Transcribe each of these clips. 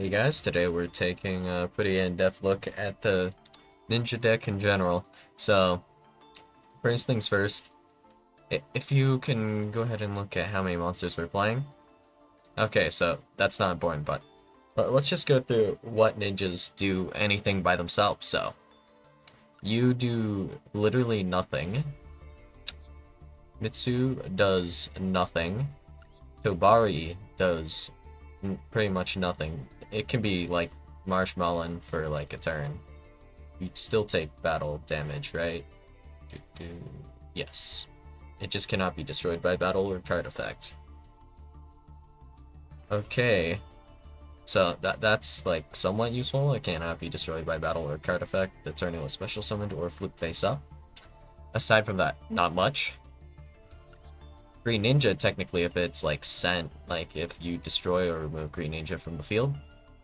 Hey guys, today we're taking a pretty in-depth look at the ninja deck in general. So, first things first, if you can go ahead and look at how many monsters we're playing. Okay, so that's not important, but let's just go through what ninjas do anything by themselves. So, you do literally nothing. Mitsu does nothing. Tobari does pretty much nothing. It can be like Marshmallow for like a turn. You'd still take battle damage, right? Yes. It just cannot be destroyed by battle or card effect. Okay. So that's like somewhat useful. It cannot be destroyed by battle or card effect. The turn it was special summoned or flip face up. Aside from that, not much. Green Ninja, technically, if it's like sent, like if you destroy or remove Green Ninja from the field,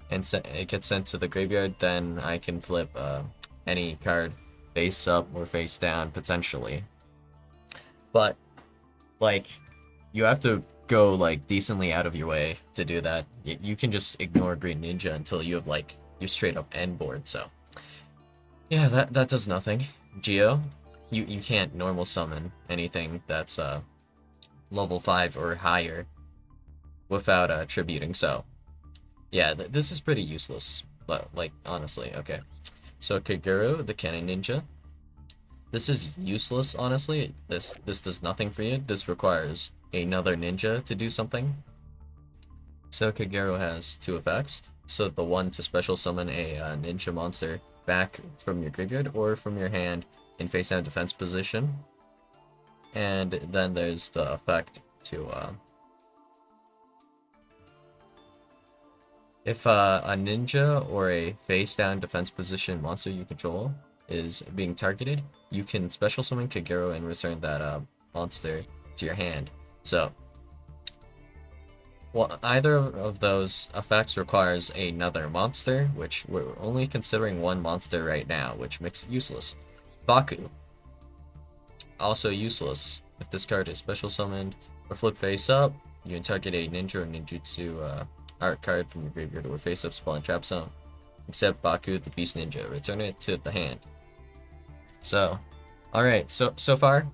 and it gets sent to the graveyard, then I can flip any card face up or face down potentially. But like you have to go like decently out of your way to do that. You can just ignore Green Ninja until you have like your straight up end board. So yeah, that does nothing. Geo, you can't normal summon anything that's level 5 or higher without tributing. So yeah, this is pretty useless. But like honestly, okay. So Kagero, the Cannon Ninja. This is useless, honestly. This does nothing for you. This requires another ninja to do something. So Kagero has two effects. So the one to special summon a ninja monster back from your graveyard or from your hand in face down defense position. And then there's the effect to if a ninja or a face down defense position monster you control is being targeted, you can special summon Kagero and return that monster to your hand. So, well, either of those effects requires another monster, which we're only considering one monster right now, which makes it useless. Baku, also useless. If this card is special summoned or flip face up, you can target a ninja or ninjutsu art card from your graveyard or face up spawn trap zone. Except Baku, the Beast Ninja, return it to the hand. So, alright, so far,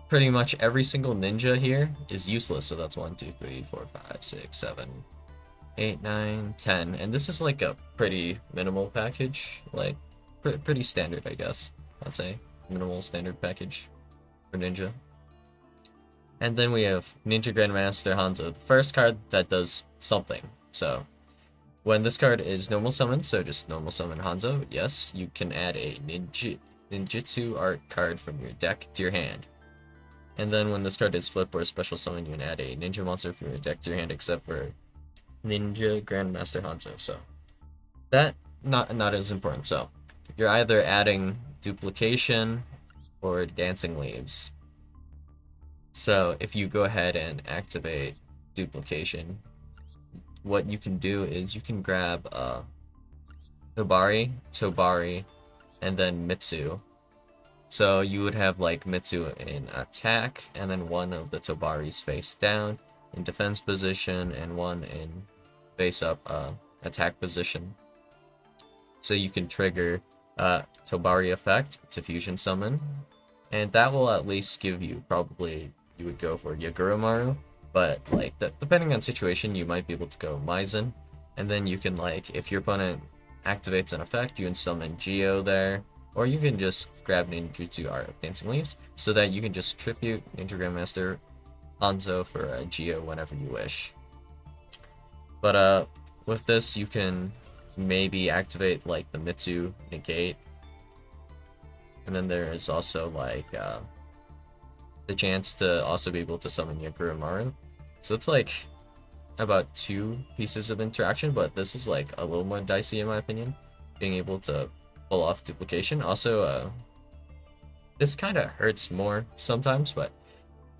pretty much every single ninja here is useless. So that's 1, 2, 3, 4, 5, 6, 7, 8, 9, 10. And this is like a pretty minimal package. Like, pretty standard, I guess. I'd say. Minimal standard package for ninja. And then we have Ninja Grandmaster Hanzo, the first card that does something. So, when this card is normal summoned, so just normal summon Hanzo, yes, you can add a ninjutsu art card from your deck to your hand. And then when this card is flipped or special summon, you can add a ninja monster from your deck to your hand, except for Ninja Grandmaster Hanzo. So that not as important. So you're either adding duplication or dancing leaves. So if you go ahead and activate duplication, what you can do is you can grab Tobari, and then Mitsu. So you would have like Mitsu in attack, and then one of the Tobaris face down in defense position, and one in face up attack position. So you can trigger Tobari effect to fusion summon, and that will at least give you, probably you would go for Yagura, but like depending on situation, you might be able to go Maizen, and then you can like, if your opponent activates an effect, you can summon Yugioh there, or you can just grab Ninjutsu Art of Dancing Leaves, so that you can just tribute Ninja Grandmaster Hanzo for a Yugioh whenever you wish. But with this, you can maybe activate like the Mitsu negate, and then there is also like the chance to also be able to summon Yagura. So it's like about 2 pieces of interaction, but this is like a little more dicey in my opinion, being able to pull off duplication. Also, this kind of hurts more sometimes, but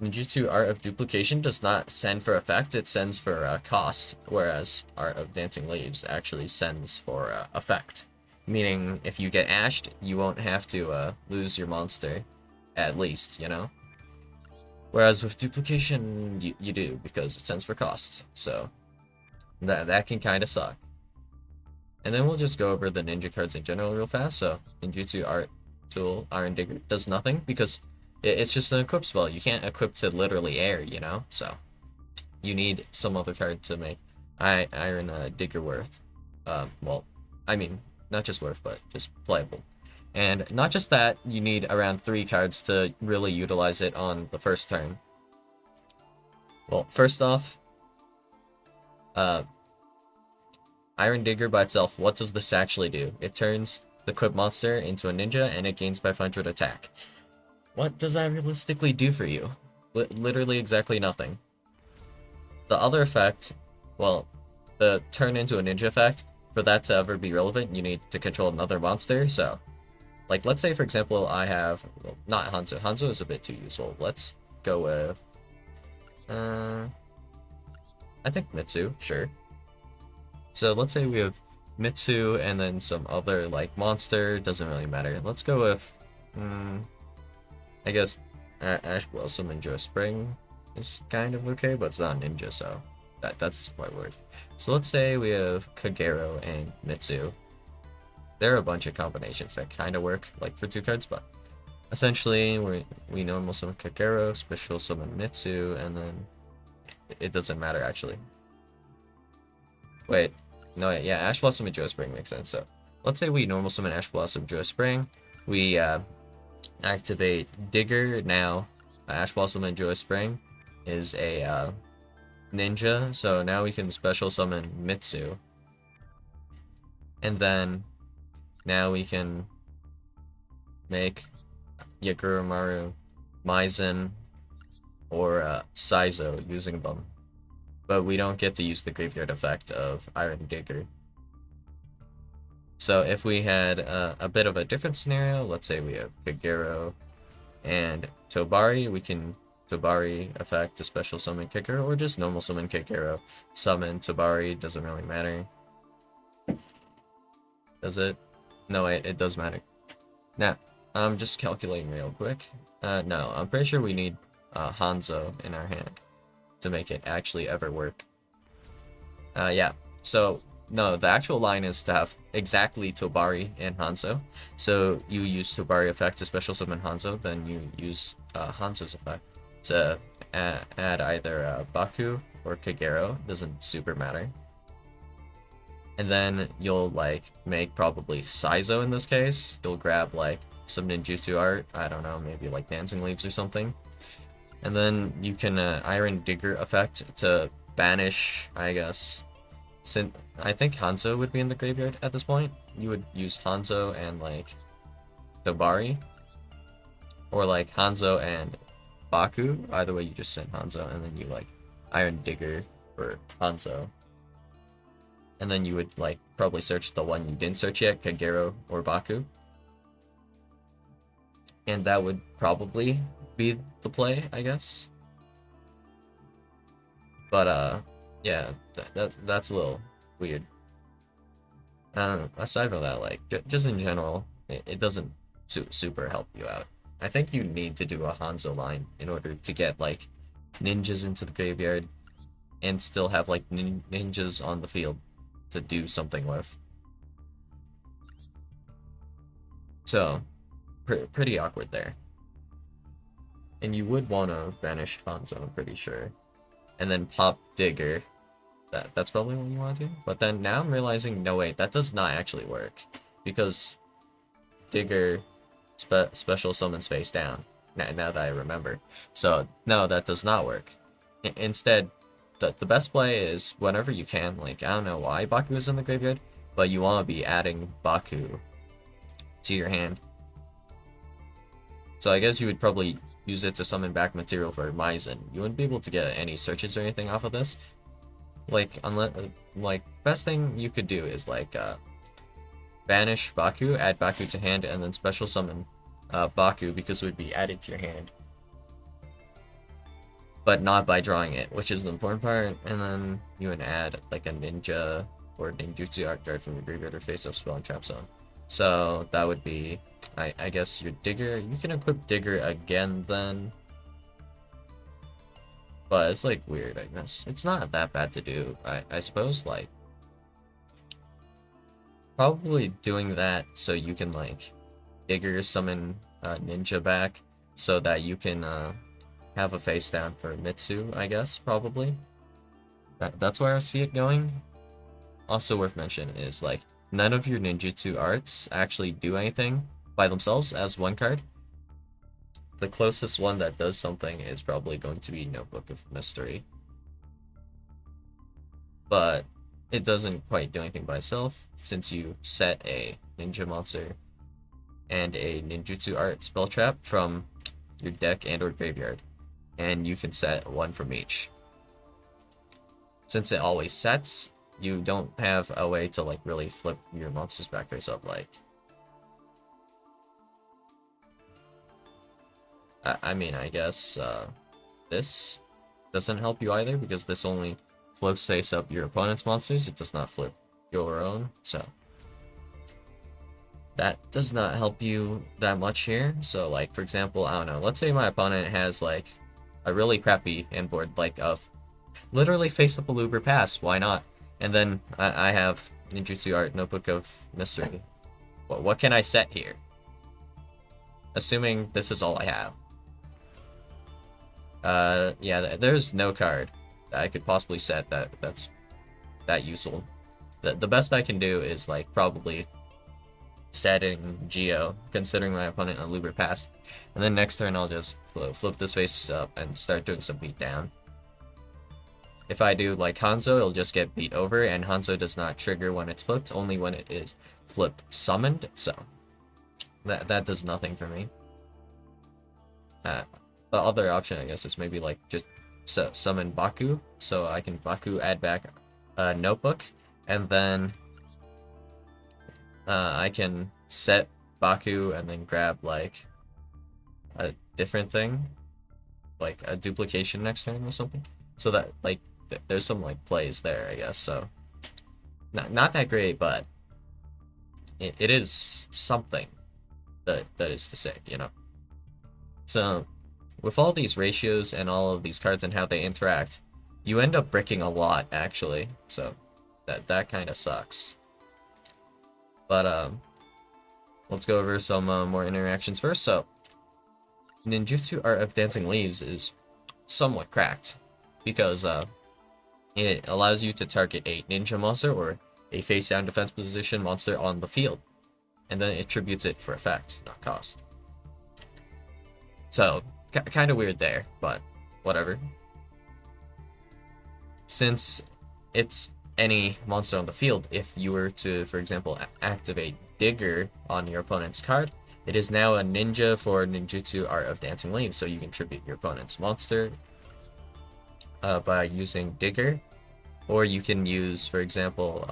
Ninjutsu Art of Duplication does not send for effect, it sends for cost, whereas Art of Dancing Leaves actually sends for effect. Meaning, if you get ashed, you won't have to lose your monster, at least, you know? Whereas with duplication, you do, because it sends for cost. So That can kind of suck. And then we'll just go over the ninja cards in general real fast. So Ninjutsu Art Tool Iron Digger does nothing because it's just an equip spell. You can't equip to literally air, you know? So you need some other card to make Iron Digger worth. Well, I mean, not just worth, but just playable. And not just that, you need around 3 cards to really utilize it on the first turn. Well, first off, Iron Digger by itself, what does this actually do? It turns the equipped monster into a ninja and it gains 500 attack. What does that realistically do for you? Literally exactly nothing. The other effect, well, the turn into a ninja effect, for that to ever be relevant, you need to control another monster, so... Like, let's say, for example, I have... Well, not Hanzo. Hanzo is a bit too useful. Let's go with... I think Mitsu, sure. So let's say we have Mitsu and then some other, like, monster. Doesn't really matter. Let's go with... I guess Ash Blossom and Joe Spring is kind of okay, but it's not ninja, so that's quite worth. So let's say we have Kagero and Mitsu. There are a bunch of combinations that kind of work, like for 2 cards, but essentially we normal summon Kagero, special summon Mitsu, and then it doesn't matter actually. Wait, no, yeah, Ash Blossom and Joe Spring makes sense. So let's say we normal summon Ash Blossom, Joe Spring. We activate Digger now. Ash Blossom and Joe Spring is a ninja, so now we can special summon Mitsu. And then now we can make Yagurumaru, Maizen, or Saizo using them. But we don't get to use the graveyard effect of Iron Digger. So if we had a bit of a different scenario, let's say we have Kagero and Tobari, we can Tobari effect to special summon Kagero, or just normal summon Kagero, summon Tobari, doesn't really matter. Does it? No, it does matter. Now, I'm just calculating real quick. No, I'm pretty sure we need Hanzo in our hand to make it actually ever work. Yeah, so, no, the actual line is to have exactly Tobari and Hanzo. So, you use Tobari effect to special summon Hanzo, then you use Hanzo's effect to add either Baku or Kagero, doesn't super matter. And then you'll, like, make probably Saizo in this case. You'll grab, like, some ninjutsu art. I don't know, maybe, like, dancing leaves or something. And then you can Iron Digger effect to banish, I guess. I think Hanzo would be in the graveyard at this point. You would use Hanzo and, like, Tobari. Or, like, Hanzo and Baku. Either way, you just send Hanzo, and then you, like, Iron Digger for Hanzo. And then you would, like, probably search the one you didn't search yet, Kagero or Baku. And that would probably be the play, I guess. But, yeah, that's a little weird. Aside from that, like, just in general, it doesn't super help you out. I think you need to do a Hanzo line in order to get, like, ninjas into the graveyard and still have, like, ninjas on the field to do something with. So, pretty awkward there. And you would want to banish Hanzo, I'm pretty sure. And then pop Digger. That's probably what you want to do. But then now I'm realizing, no wait, that does not actually work. Because Digger special summons face down. Now that I remember. So, no, that does not work. Instead, the best play is whenever you can, like, I don't know why Baku is in the graveyard, but you want to be adding Baku to your hand. So I guess you would probably use it to summon back material for Maizen. You wouldn't be able to get any searches or anything off of this. Like, unless, like, best thing you could do is, like, banish Baku, add Baku to hand, and then special summon Baku because it would be added to your hand. But not by drawing it, which is the important part. And then you would add, like, a ninja or ninjutsu art card from your graveyard or face-up spell and trap zone. So that would be, I guess, your Digger. You can equip Digger again then. But it's like weird, I guess. It's not that bad to do. I suppose like probably doing that so you can like Digger summon Ninja back so that you can have a face down for Mitsu, I guess, probably. That's where I see it going. Also worth mentioning is like none of your ninjutsu arts actually do anything by themselves as one card. The closest one that does something is probably going to be Notebook of Mystery. But it doesn't quite do anything by itself since you set a ninja monster and a ninjutsu art spell trap from your deck and or graveyard. And you can set one from each. Since it always sets, you don't have a way to like really flip your monsters back face up like. I mean, I guess this doesn't help you either because this only flips face up your opponent's monsters. It does not flip your own, so that does not help you that much here. So like, for example, I don't know, let's say my opponent has like a really crappy end board, like of literally face up a Luber Pass, why not? And then I have Ninjutsu Art Notebook of Mystery. What can I set here? Assuming this is all I have. Yeah, there's no card that I could possibly set that's that useful. The best I can do is like probably statting yugioh, considering my opponent on Luber Pass, and then next turn I'll just flip this face up and start doing some beat down. If I do like Hanzo, it'll just get beat over, and Hanzo does not trigger when it's flipped, only when it is flip summoned, so that does nothing for me. The other option, I guess, is maybe like just summon Baku, so I can Baku add back a Notebook, and then I can set Baku and then grab like a different thing, like a duplication next turn or something, so that like there's some like plays there, I guess. So not that great, but it is something that is to say, you know. So with all these ratios and all of these cards and how they interact, you end up bricking a lot actually. So that kind of sucks. But let's go over some more interactions first. So Ninjutsu Art of Dancing Leaves is somewhat cracked because it allows you to target a ninja monster or a face down defense position monster on the field, and then it attributes it for effect, not cost. So kind of weird there, but whatever. Since it's any monster on the field, if you were to, for example, activate Digger on your opponent's card, it is now a ninja for Ninjutsu Art of Dancing Leaves, so you can tribute your opponent's monster by using Digger, or you can use, for example,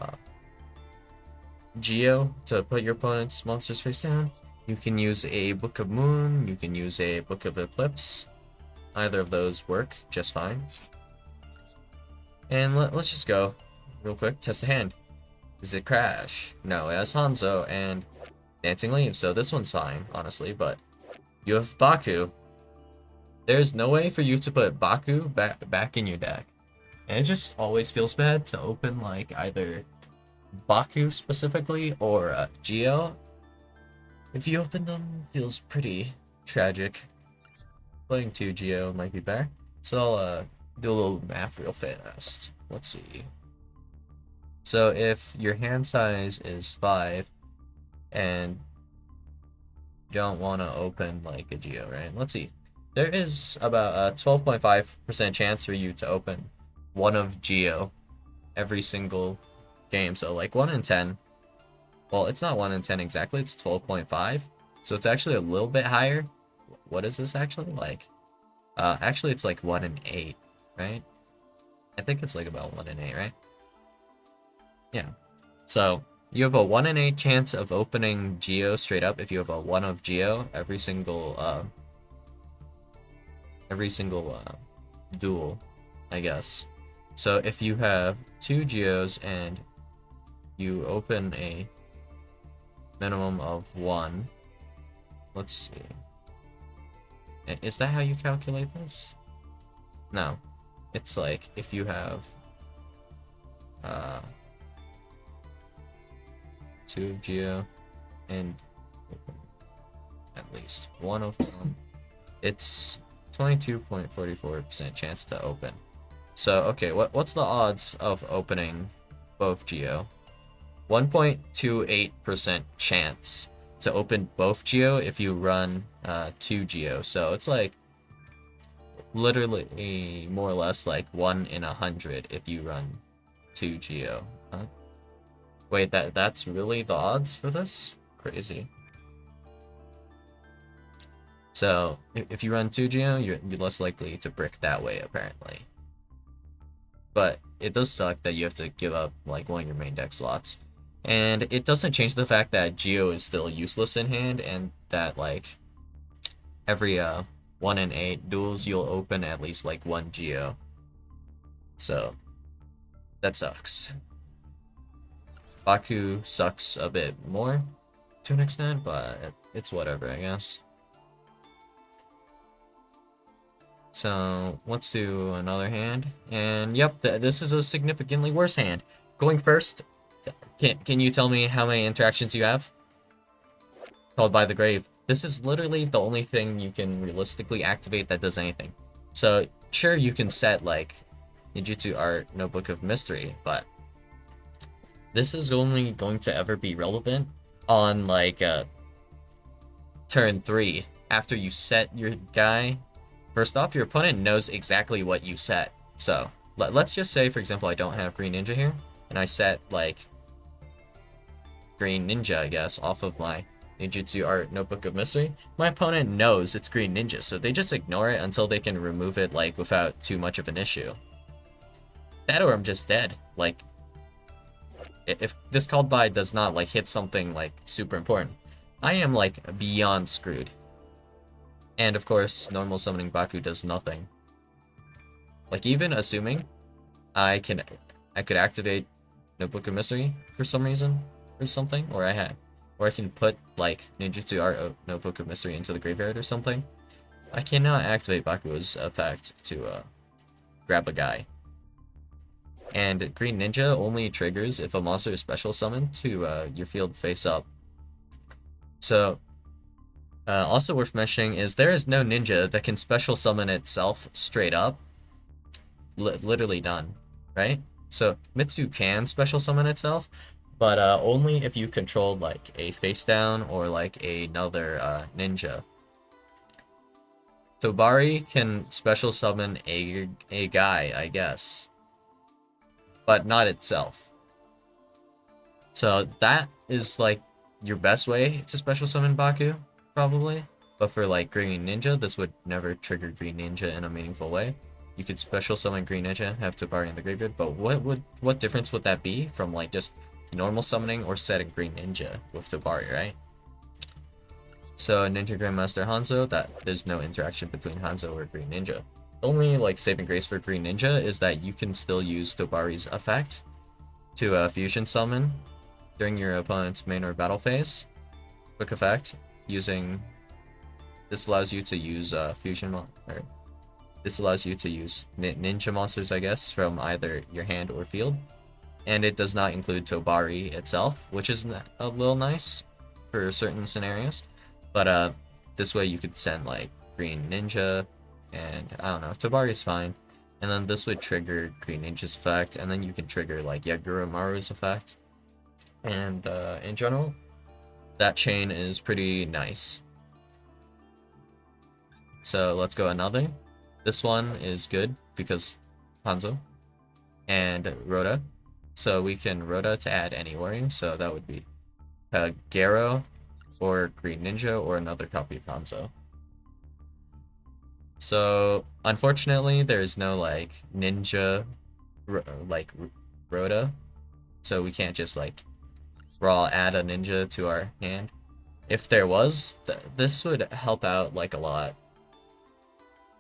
yugioh to put your opponent's monsters face down. You can use a Book of Moon, you can use a Book of Eclipse. Either of those work just fine. And let's just go real quick, test the hand. Does it crash? No, it has Hanzo and Dancing Leaves, so this one's fine, honestly, but you have Baku. There's no way for you to put Baku back in your deck. And it just always feels bad to open like either Baku specifically or yugioh. If you open them, feels pretty tragic. Playing 2 yugioh might be better. So I'll do a little math real fast. Let's see. So if your hand size is 5 and you don't want to open like a yugioh, right? Let's see. There is about a 12.5% chance for you to open one of yugioh every single game. So like 1 in 10. Well, it's not 1 in 10 exactly, it's 12.5. So it's actually a little bit higher. What is this actually like? Actually it's like 1 in 8, right? I think it's like about 1 in 8, right? Yeah. So you have a 1 in 8 chance of opening yugioh straight up if you have a 1 of yugioh every single duel, I guess. So if you have 2 yugiohs and you open a minimum of 1, let's see. Is that how you calculate this? No. it's like if you have uh, 2 Geo and at least one of them, it's 22.44% chance to open. So okay, what's the odds of opening both Geo? 1.28% chance to open both Geo if you run 2 Geo. So it's like literally more or less like 1 in 100 if you run 2 Geo. Huh? Wait, that's really the odds for this? Crazy. So if you run 2 Geo, you're less likely to brick that way apparently. But it does suck that you have to give up like one of your main deck slots. And it doesn't change the fact that Geo is still useless in hand, and that like every 1 in 8 duels you'll open at least like 1 Geo. So that sucks. Baku sucks a bit more to an extent, but it's whatever, I guess. So let's do another hand. And yep, this is a significantly worse hand. Going first, can you tell me how many interactions you have? Called by the grave. This is literally the only thing you can realistically activate that does anything. So sure, you can set like Ninjutsu Art Notebook of Mystery, but this is only going to ever be relevant on like turn 3 after you set your guy. First off, your opponent knows exactly what you set. So let's just say, for example, I don't have Green Ninja here, and I set like Green Ninja, I guess, off of my Ninjutsu Art Notebook of Mystery. My opponent knows it's Green Ninja, so they just ignore it until they can remove it like without too much of an issue. That or I'm just dead. Like, if this called by does not like hit something like super important, I am like beyond screwed. And of course, normal summoning Baku does nothing. Like even assuming I could activate Notebook of Mystery for some reason or something, or I can put like Ninjutsu Art Notebook of Mystery into the graveyard or something. I cannot activate Baku's effect to grab a guy. And Green Ninja only triggers if a monster is special summoned to your field face up. So also worth mentioning is there is no ninja that can special summon itself straight up. Literally none, right? So Mitsu can special summon itself, but only if you control like a face down or like another ninja. Tobari can special summon a guy, I guess, but not itself. So that is like your best way to special summon Baku, probably. But for like Green Ninja, this would never trigger Green Ninja in a meaningful way. You could special summon Green Ninja, have Tobari in the graveyard, but what difference would that be from like just normal summoning or setting Green Ninja with Tobari, right? So Ninja Grandmaster Hanzo, there's no interaction between Hanzo or Green Ninja. The only like saving grace for Green Ninja is that you can still use Tobari's effect to fusion summon during your opponent's main or battle phase. Quick effect using this allows you to use this allows you to use ninja monsters, I guess, from either your hand or field. And it does not include Tobari itself, which is a little nice for certain scenarios. But this way you could send like Green Ninja, and I don't know, Tobari is fine. And then this would trigger Green Ninja's effect, and then you can trigger like Yagura effect. And in general, that chain is pretty nice. So let's go another. This one is good because Hanzo and Rhoda. So we can Rhoda to add any warrior. So that would be Garo or Green Ninja or another copy of Hanzo. So unfortunately, there's no like ninja like Rhoda. So we can't just like raw add a ninja to our hand. If there was, this would help out like a lot.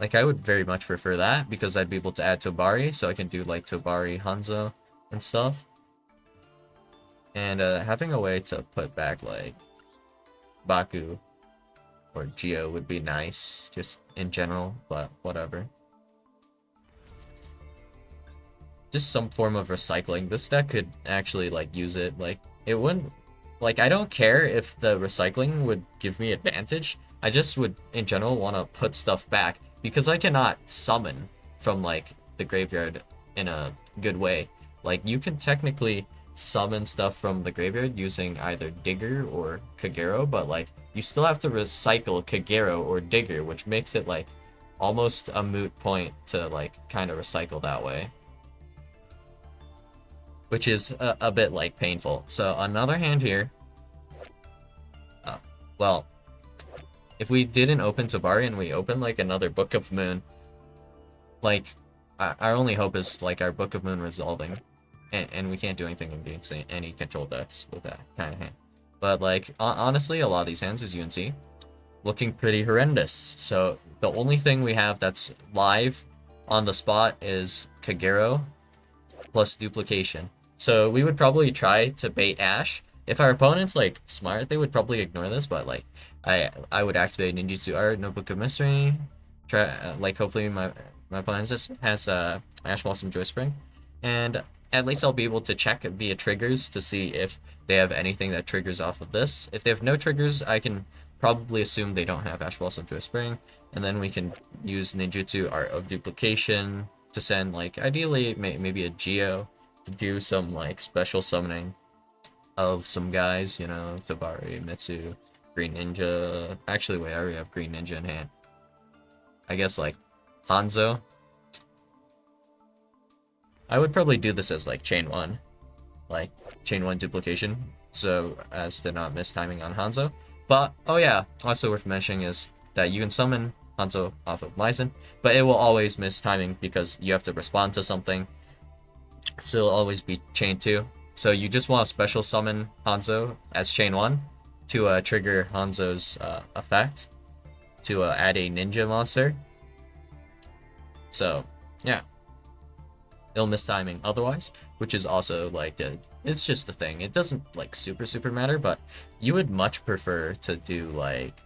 Like I would very much prefer that because I'd be able to add Tobari, so I can do like Tobari Hanzo and stuff. And having a way to put back like Baku or Geo would be nice, just in general, but whatever. just some form of recycling. This deck could actually like use it. Like it wouldn't like I don't care if the recycling would give me advantage. I just would in general want to put stuff back because I cannot summon from like the graveyard in a good way. Like you can technically summon stuff from the graveyard using either Digger or Kagero, but like you still have to recycle Kagero or Digger, which makes it like almost a moot point to like kind of recycle that way, which is a bit like painful. So another hand here. Well, if we didn't open Tabari and we open like another Book of Moon, like our only hope is like our Book of Moon resolving, and we can't do anything against any control decks with that kind of hand. But like honestly, a lot of these hands, as you can see, looking pretty horrendous. So the only thing we have that's live on the spot is Kagero plus duplication. So we would probably try to bait Ash. If our opponent's like smart, they would probably ignore this, but like I would activate Ninjutsu Art, Notebook of Mystery. Try like hopefully my opponent has Ash Blossom Joy Spring, and at least I'll be able to check via triggers to see if they have anything that triggers off of this. If they have no triggers, I can probably assume they don't have Ash Blossom Joy Spring, and then we can use Ninjutsu Art of Duplication to send like ideally maybe a Geo to do some like special summoning of some guys, you know, Tabari, Mitsu, Green Ninja. Actually, wait, I already have Green Ninja in hand. I guess like Hanzo. I would probably do this as like chain 1. Like chain 1 duplication, so as to not miss timing on Hanzo. But oh yeah, also worth mentioning is that you can summon Hanzo off of Myzen, but it will always miss timing because you have to respond to something. So it'll always be chain 2. So you just want to special summon Hanzo as chain 1 to trigger Hanzo's effect to add a ninja monster. So yeah, it'll miss timing otherwise, which is also like it's just the thing. It doesn't like super matter, but you would much prefer to do like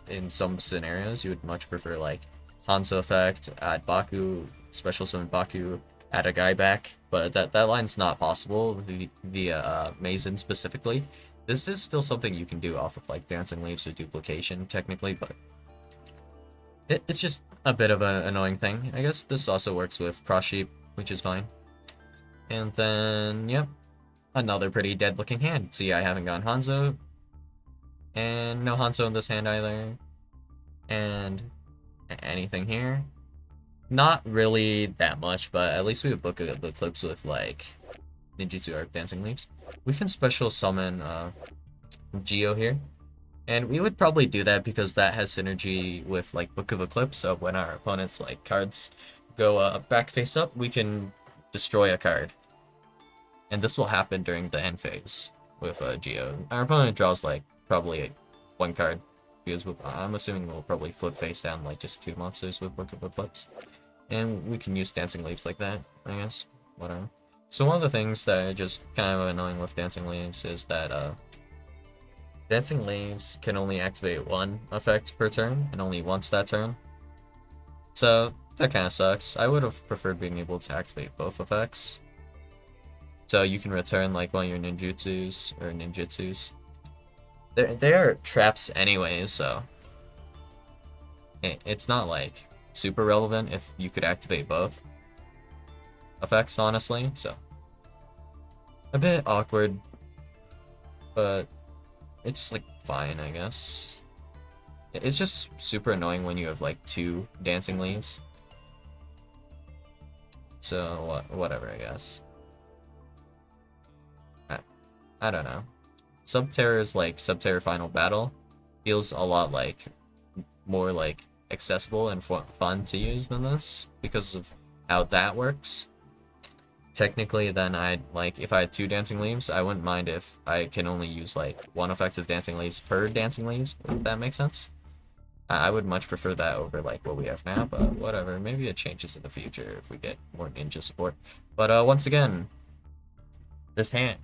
in some scenarios you would much prefer like Hanzo effect, add Baku, special summon Baku, add a guy back, but that line's not possible via Mazen specifically. This is still something you can do off of like Dancing Leaves or duplication technically, but it's just a bit of an annoying thing. I guess this also works with Cross Sheep, which is fine. And then, yep, another pretty dead looking hand. See, I haven't gone Hanzo, and no Hanzo in this hand either. And anything here? Not really that much, but at least we have Book of Eclipse with like Ninjutsu Art Dancing Leaves. We can special summon Yugioh here. And we would probably do that because that has synergy with like Book of Eclipse, so when our opponent's like cards go back face up, we can destroy a card. And this will happen during the end phase with Yugioh. Our opponent draws like probably 1 card, because I'm assuming we'll probably flip face down like just 2 monsters with Book of Eclipse. And we can use Dancing Leaves like that, I guess. Whatever. So one of the things that are just kind of annoying with Dancing Leaves is that Dancing Leaves can only activate 1 effect per turn, and only once that turn. So that kind of sucks. I would have preferred being able to activate both effects. So you can return like one of your ninjutsus or ninjutsus. They are traps anyways, so it's not like super relevant if you could activate both effects, honestly. So a bit awkward, but it's like fine, I guess. It's just super annoying when you have like 2 Dancing Leaves. So whatever, I guess. I don't know. Subterra's like Subterra Final Battle feels a lot like more like accessible and fun to use than this because of how that works. Technically, then I'd like if I had 2 Dancing Leaves, I wouldn't mind if I can only use like 1 effective Dancing Leaves per Dancing Leaves, if that makes sense. I would much prefer that over like what we have now, but whatever. Maybe it changes in the future if we get more ninja support. But once again, this hand,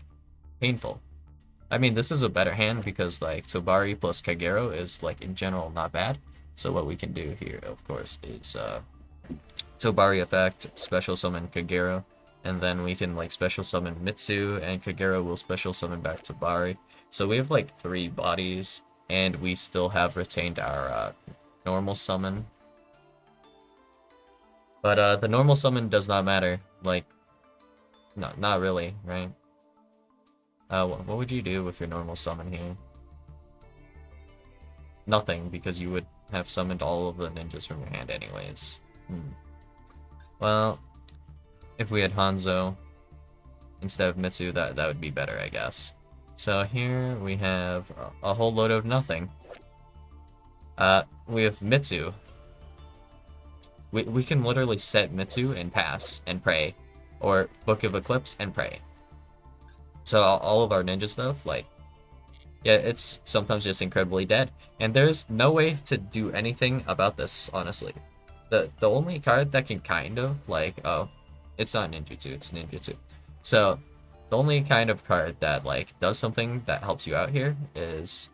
painful. I mean, this is a better hand because like Tabari plus Kagero is like in general not bad. So what we can do here, of course, is Tabari effect, special summon Kagero, and then we can like special summon Mitsu, and Kagero will special summon back Tabari. So we have like 3 bodies, and we still have retained our normal summon. But the normal summon does not matter. Like, no, not really, right? What would you do with your normal summon here? Nothing, because you would have summoned all of the ninjas from your hand anyways. Well, if we had Hanzo instead of Mitsu, that would be better, I guess. So here we have a whole load of nothing. We have Mitsu. We can literally set Mitsu and pass and pray, or Book of Eclipse and pray. So all of our ninja stuff, like, yeah, it's sometimes just incredibly dead. And there's no way to do anything about this, honestly. The only card that can kind of, like, oh, it's not ninjutsu, it's ninjutsu. So, the only kind of card that, like, does something that helps you out here is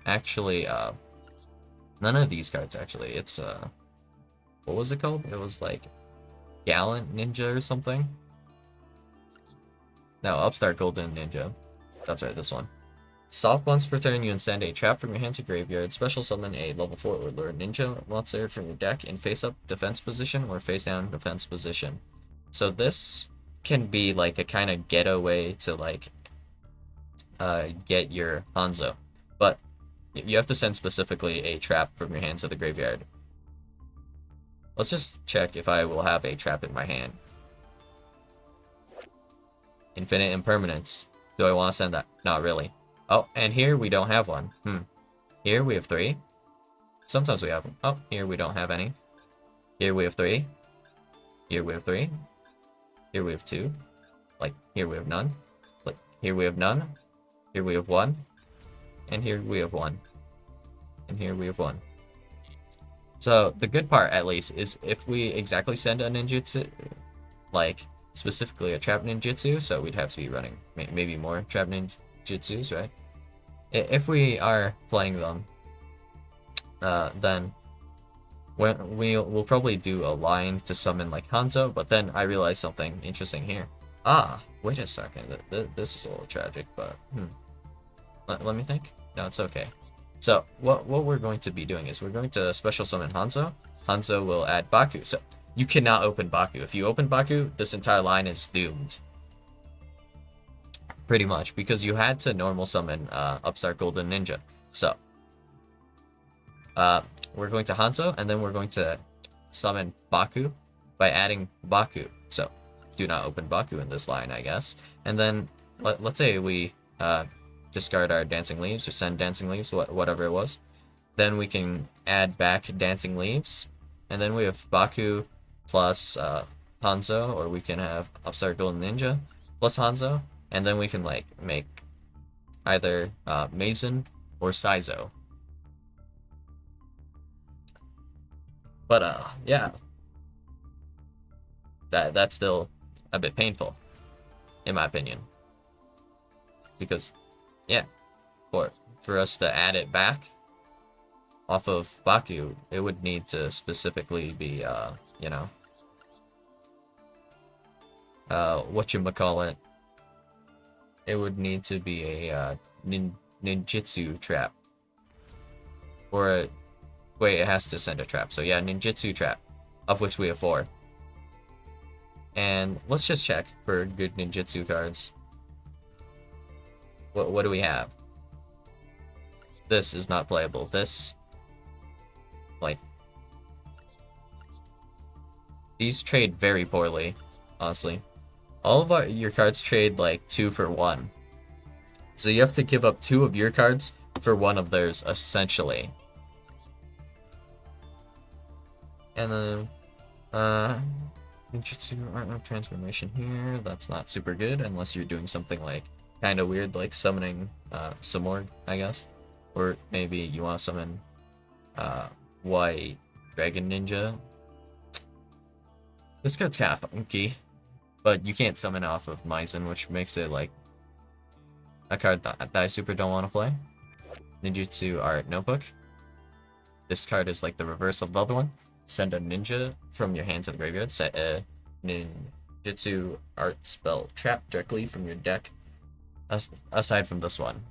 actually, none of these cards, actually. It's, what was it called? It was, like, Gallant Ninja or something? No, Upstart Golden Ninja. That's right, this one. Soft once per turn, you send a trap from your hand to graveyard, special summon a level 4 or lower ninja monster from your deck in face up defense position or face down defense position. So this can be like a kind of getaway to like get your Hanzo. But you have to send specifically a trap from your hand to the graveyard. Let's just check if I will have a trap in my hand. Infinite Impermanence. Do I want to send that? Not really. Oh, and here we don't have one. Here we have 3. Sometimes we have them. Oh, here we don't have any. Here we have 3. Here we have 3. Here we have 2. Like, here we have none. Like, here we have none. Here we have 1. And here we have 1. And here we have 1. So, the good part, at least, is if we exactly send a ninjutsu, like, specifically a trap ninjutsu, so we'd have to be running maybe more trap ninjutsus, right? If we are playing them, then we'll probably do a line to summon like Hanzo, but then I realized something interesting here. Ah, wait a second, this is a little tragic, but let me think. No, it's okay. So what we're going to be doing is we're going to special summon Hanzo. Hanzo will add Baku. So you cannot open Baku. If you open Baku, this entire line is doomed. Pretty much, because you had to normal summon Upstart Golden Ninja. So, we're going to Hanzo, and then we're going to summon Baku by adding Baku. So, do not open Baku in this line, I guess. And then, let's say we discard our Dancing Leaves, or send Dancing Leaves, whatever it was. Then we can add back Dancing Leaves, and then we have Baku plus Hanzo, or we can have Upstart Golden Ninja plus Hanzo. And then we can like make either Mason or Saizo. But yeah, that's still a bit painful, in my opinion. Because yeah, for us to add it back off of Baku, it would need to specifically be you know, whatchamacallit. It would need to be a ninjutsu trap. Or wait, it has to send a trap. So yeah, ninjutsu trap, of which we have 4. And let's just check for good ninjutsu cards. What do we have? This is not playable. This, like, these trade very poorly, honestly. All of your cards trade like 2 for 1. So you have to give up 2 of your cards for 1 of theirs, essentially. And then, Ninjutsu Art of Transformation here. That's not super good unless you're doing something like kind of weird, like summoning some more, I guess. Or maybe you want to summon White Dragon Ninja. This card's kind of funky. But you can't summon off of Maizen, which makes it like a card that I super don't want to play. Ninjutsu Art Notebook. This card is like the reverse of the other one. Send a ninja from your hand to the graveyard. Set a ninjutsu art spell trap directly from your deck, aside from this one.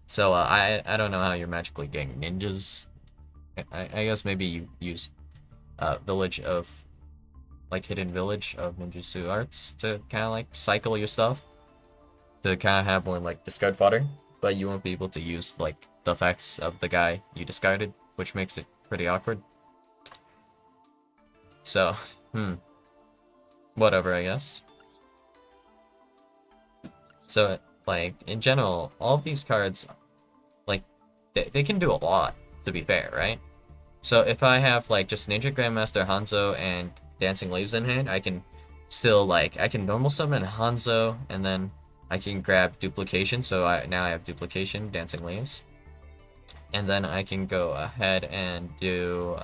So I don't know how you're magically getting ninjas. I guess maybe you use village of like hidden village of ninjutsu arts to kind of like cycle your stuff to kind of have more like discard fodder, but you won't be able to use like the effects of the guy you discarded, which makes it pretty awkward. So, whatever, I guess. So, like, in general, all of these cards, like, they can do a lot, to be fair, right? So if I have, like, just Ninja Grandmaster Hanzo and Dancing Leaves in hand, I can still, like, I can normal summon Hanzo, and then I can grab Duplication, so now I have Duplication, Dancing Leaves. And then I can go ahead and do,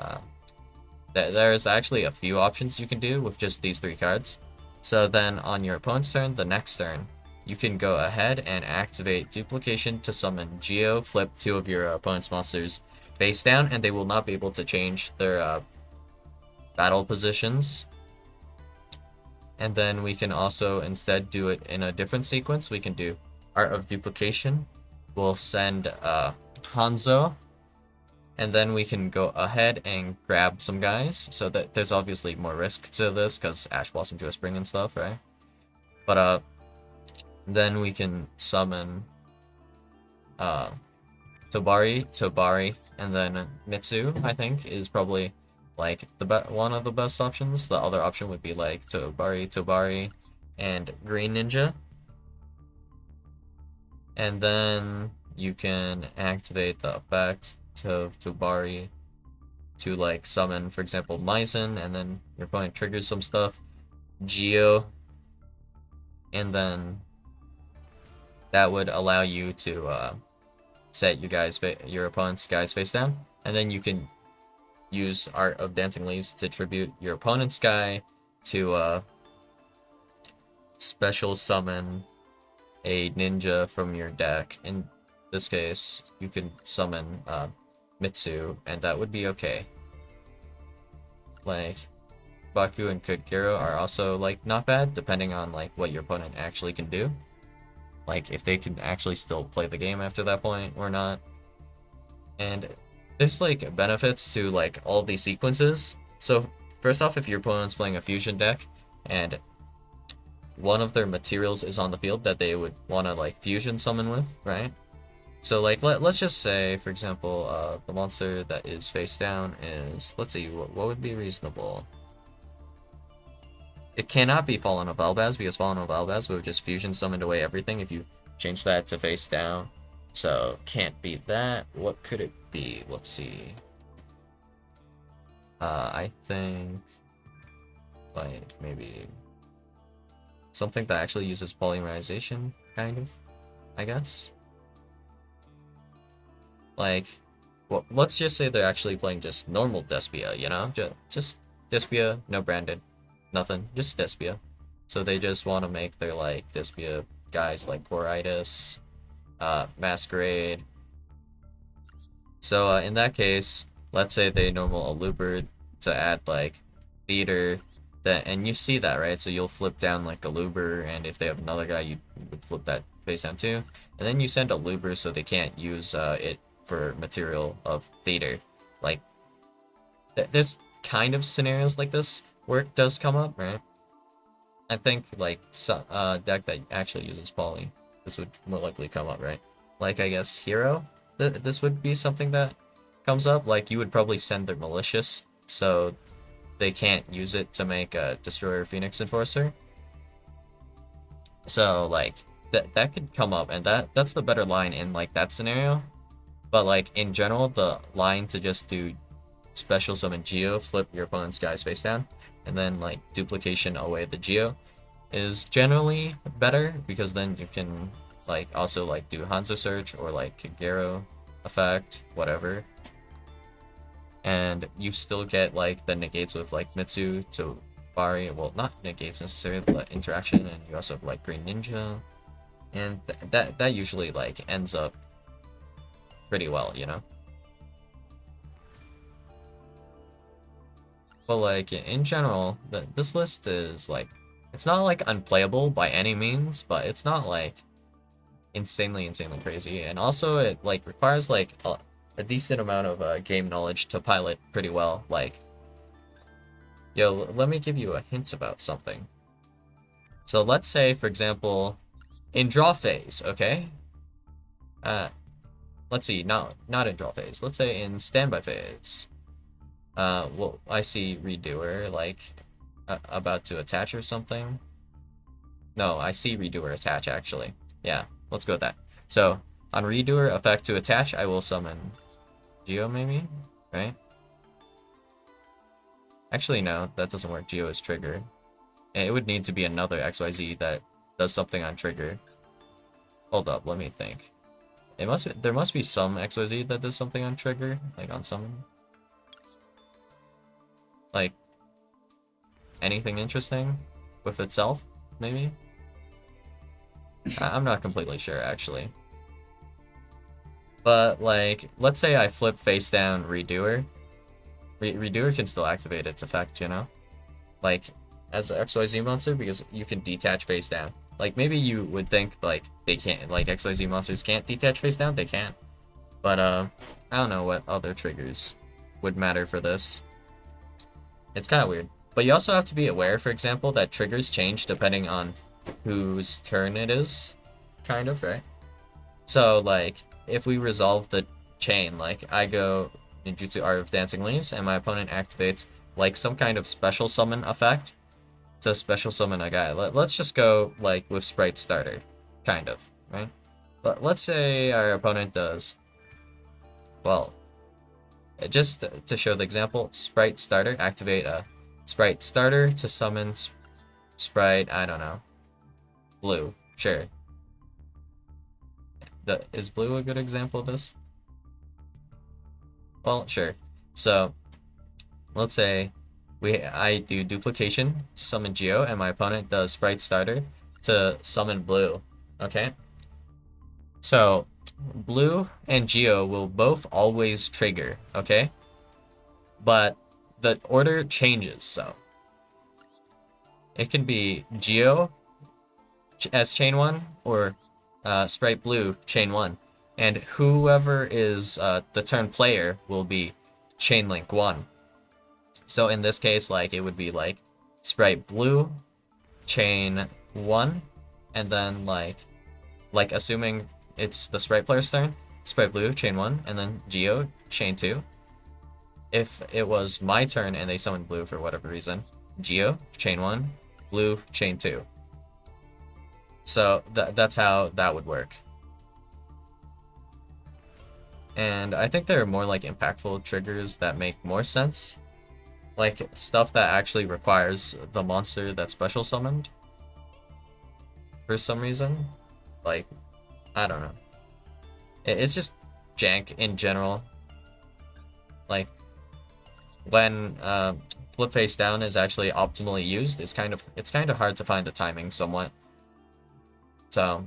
there's actually a few options you can do with just these 3 cards. So then on your opponent's turn, the next turn, you can go ahead and activate Duplication to summon Yugioh, flip 2 of your opponent's monsters face down, and they will not be able to change their battle positions. And then we can also instead do it in a different sequence. We can do Art of Duplication. We'll send Hanzo, and then we can go ahead and grab some guys. So that there's obviously more risk to this because Ash Blossom Joy Spring and stuff, right? But then we can summon Tobari, and then Mitsu, I think, is probably like one of the best options. The other option would be like Tobari, and Green Ninja. And then you can activate the effect of Tobari to like summon, for example, Maizen, and then your opponent triggers some stuff, Yugioh, and then that would allow you to set your opponent's guys face down, and then you can use Art of Dancing Leaves to tribute your opponent's guy to special summon a ninja from your deck. In this case, you can summon Mitsu, and that would be okay. Like, Baku and Kagero are also like not bad, depending on like what your opponent actually can do. Like if they can actually still play the game after that point or not. And there's like benefits to like all these sequences. So first off, if your opponent's playing a fusion deck and one of their materials is on the field that they would want to like fusion summon with, right? So like let's just say, for example, the monster that is face down is, let's see, what would be reasonable? It cannot be Fallen of Albaz, because Fallen of Albaz would have just fusion summoned away everything if you change that to face down. So can't be that. What could it be? Let's see. I think like maybe something that actually uses polymerization, kind of, I guess. Like, well, let's just say they're actually playing just normal Despia, you know? Just Despia, no branded. Nothing, just Despia. So they just want to make their like Despia guys like Coritis, Masquerade. So in that case, let's say they normal Aluber to add like Theater, and you see that, right? So you'll flip down like Aluber, and if they have another guy, you would flip that face down too. And then you send Aluber so they can't use it for material of Theater. Like, there's kind of scenarios like this where it does come up, right? I think like deck that actually uses poly, this would more likely come up, right? Like I guess Hero, this would be something that comes up. Like you would probably send their Malicious, so they can't use it to make a Destroyer Phoenix Enforcer. So like that could come up, and that's the better line in like that scenario. But like in general, the line to just do special summon Yugioh, flip your opponent's guys face down, and then like duplication away the Yugioh is generally better, because then you can like also like do Hanzo search or like Kagero effect, whatever. And you still get like the negates with like Mitsu to Bari, well not negates necessarily, but interaction, and you also have like Green Ninja. And that usually like ends up pretty well, you know? But like in general, this list is like, it's not like unplayable by any means, but it's not like insanely crazy. And also it like requires like a decent amount of game knowledge to pilot pretty well. Like, yo, let me give you a hint about something. So let's say, for example, in draw phase, okay? Uh, let's see, not in draw phase. Let's say in standby phase. Well, I see redoer like about to attach or something. No, I see redoer attach actually. Yeah, let's go with that. So on redoer effect to attach, I will summon Geo maybe, right? Actually, no, that doesn't work. Geo is trigger. It would need to be another XYZ that does something on trigger. Hold up, let me think. There must be some XYZ that does something on trigger, like on summon. Like anything interesting with itself, maybe? I'm not completely sure actually. But like, let's say I flip face down redoer. Redoer can still activate its effect, you know? Like, as an XYZ monster, because you can detach face down. Like, maybe you would think, like, they can't, like, XYZ monsters can't detach face down? They can. But, I don't know what other triggers would matter for this. It's kind of weird. But you also have to be aware, for example, that triggers change depending on whose turn it is. Kind of, right? So, like, if we resolve the chain, like, I go Ninjutsu Art of Dancing Leaves, and my opponent activates, like, some kind of special summon effect to special summon a guy. Let's just go, like, with Sprite Starter. Kind of, right? But let's say our opponent does, well, just to show the example, Sprite Starter, activate a Sprite Starter to summon Sprite, I don't know, Blue. Sure. Is Blue a good example of this? Well, sure. So, let's say I do duplication to summon Geo, and my opponent does Sprite Starter to summon Blue. Okay? So, Blue and Geo will both always trigger, okay? But the order changes, so it can be Geo as chain 1 or Sprite Blue chain 1. And whoever is the turn player will be chain link 1. So in this case, like, it would be like Sprite Blue chain 1, and then like assuming it's the Sprite player's turn, Sprite Blue chain 1, and then Geo chain 2. If it was my turn and they summoned Blue for whatever reason, Geo chain 1, Blue chain 2. So that's how that would work. And I think there are more like impactful triggers that make more sense. Like stuff that actually requires the monster that's special summoned. For some reason. Like, I don't know. It's just jank in general. Like, when flip face down is actually optimally used, it's kind of hard to find the timing somewhat. So,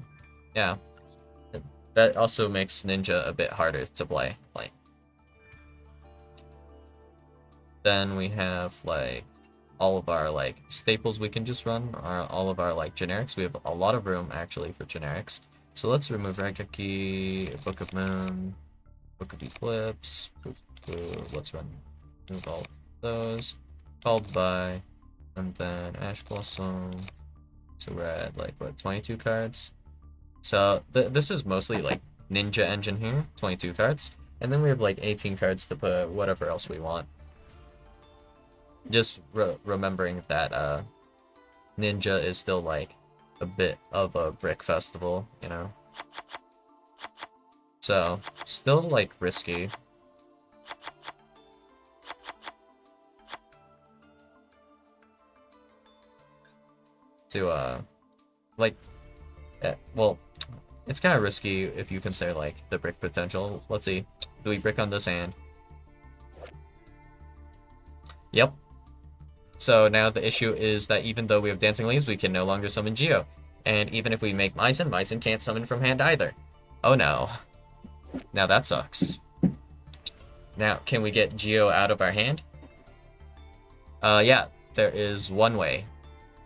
yeah. That also makes Ninja a bit harder to play. Like, then we have like all of our like staples we can just run, are all of our like generics. We have a lot of room actually for generics. So let's remove Raigeki, Book of Moon, Book of Eclipse. Let's remove all of those. Called by, and then Ash Blossom. So we're at like what, 22 cards. So this is mostly like Ninja Engine here, 22 cards, and then we have like 18 cards to put whatever else we want. Just remembering that Ninja is still like a bit of a brick festival, you know? So, still like risky. To like, well, it's kind of risky if you consider like the brick potential. Let's see. Do we brick on this hand? Yep. So now the issue is that even though we have Dancing Leaves, we can no longer summon Geo. And even if we make Maizen can't summon from hand either. Oh no. Now that sucks. Now, can we get Geo out of our hand? Yeah, there is one way,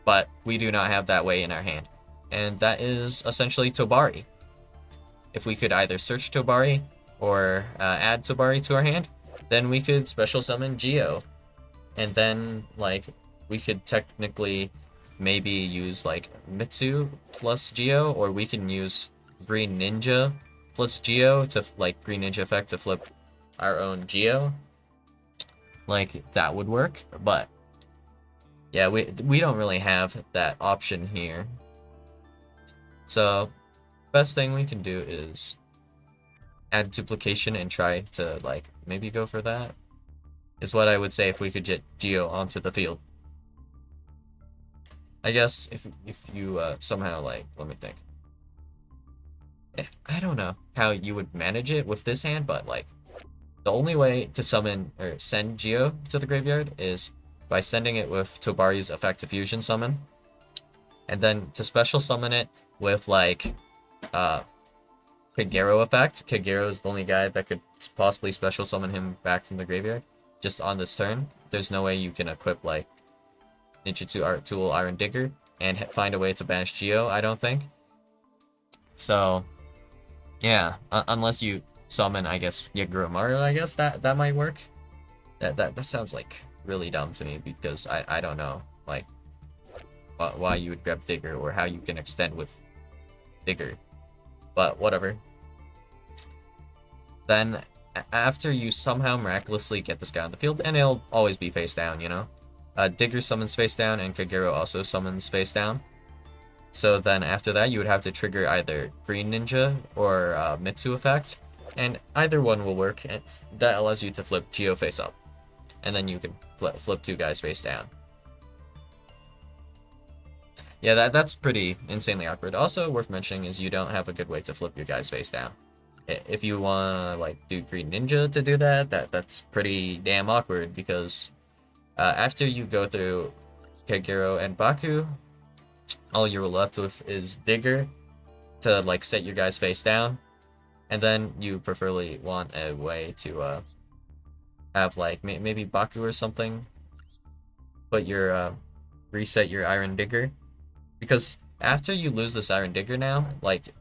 but we do not have that way in our hand. And that is essentially Tobari. If we could either search Tobari or add Tobari to our hand, then we could special summon Geo. And then, like, we could technically maybe use, like, Mitsu plus Geo, or we can use Green Ninja plus Geo to, like, Green Ninja effect to flip our own Geo. Like, that would work, but yeah, we don't really have that option here. So, best thing we can do is add duplication and try to, like, maybe go for that, is what I would say if we could get Geo onto the field. I guess if you somehow, like, let me think. I don't know how you would manage it with this hand, but, like, the only way to summon or send Geo to the graveyard is by sending it with Tobari's effect fusion summon, and then to special summon it with, like, Kagero effect. Kagero is the only guy that could possibly special summon him back from the graveyard just on this turn. There's no way you can equip, like, Ninjutsu Art Tool Iron Digger and find a way to banish Geo, I don't think. So, yeah, unless you summon, I guess, Yugioh Mario, I guess that might work. That sounds, like, really dumb to me, because I don't know, like, why you would grab Digger or how you can extend with Digger. But whatever. Then, after you somehow miraculously get this guy on the field, and it'll always be face down, you know? Digger summons face down, and Kagero also summons face down. So then after that, you would have to trigger either Green Ninja or Mitsu effect, and either one will work, and that allows you to flip Geo face up. And then you can flip two guys face down. Yeah, that's pretty insanely awkward. Also worth mentioning is you don't have a good way to flip your guys face down. If you wanna, like, do Green Ninja to do that's pretty damn awkward, because after you go through Kagero and Baku, all you're left with is Digger to, like, set your guys face down, and then you preferably want a way to have, like, maybe Baku or something, but your reset your Iron Digger, because after you lose this Iron Digger now, like,